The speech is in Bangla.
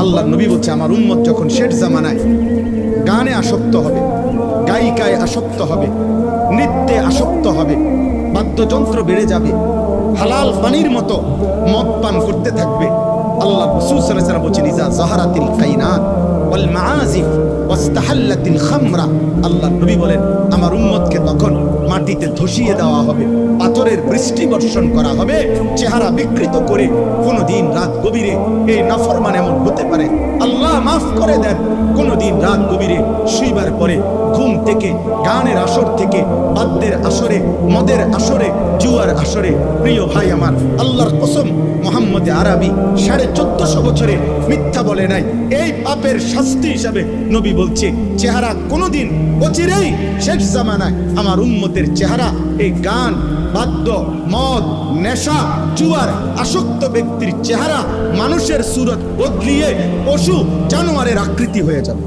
আল্লাহ নবী বলছে আমার উম্মত যখন শেষ জামানায় গানে আসক্ত হবে, গায়িকায় আসক্ত হবে, নৃত্যে আসক্ত হবে, বাদ্যযন্ত্র বেড়ে যাবে, হালাল পানির মতো মদ পান করতে থাকবে। আল্লাহ রাসূল সাল্লাল্লাহু আলাইহি ওয়াসাল্লাম বলেছেন ইজা যাহারাতিল কাইনাত ওয়াল মাআজিফ ওয়াস্তাহাল্লাতিল খামরা, আল্লাহ নবী বলেন আমার উম্মতকে তখন মাটিতে ধসিয়ে দেওয়া হবে, পাথরের বৃষ্টি বর্ষণ করা হবে, চেহারা বিকৃত করে। কোনদিন রাত গভীরে এই নাফরমান এমন হতে পারে, আল্লাহ মাফ করে দেন, কোনদিন রাত গভীরে শুইবার পরে ঘুম থেকে, গানের আসর থেকে, বাদ্যের আসরে, মদের আসরে, জুয়ার আসরে, প্রিয় ভাই আমার আল্লাহর কসম মুহাম্মদ আরবি 1450 বছরে মিথ্যা বলে নাই। এই পাপের শাস্তি হিসাবে নবী বলছে চেহারা কোনদিন অচিরেই শেষ জামানায় আমার উম্মতের চেহারা এই গান, বাদ্য, মদ, নেশা, জুয়ার আসক্ত ব্যক্তির চেহারা মানুষের সুরত বদলিয়ে পশু জানোয়ারের আকৃতি হয়ে যাবে।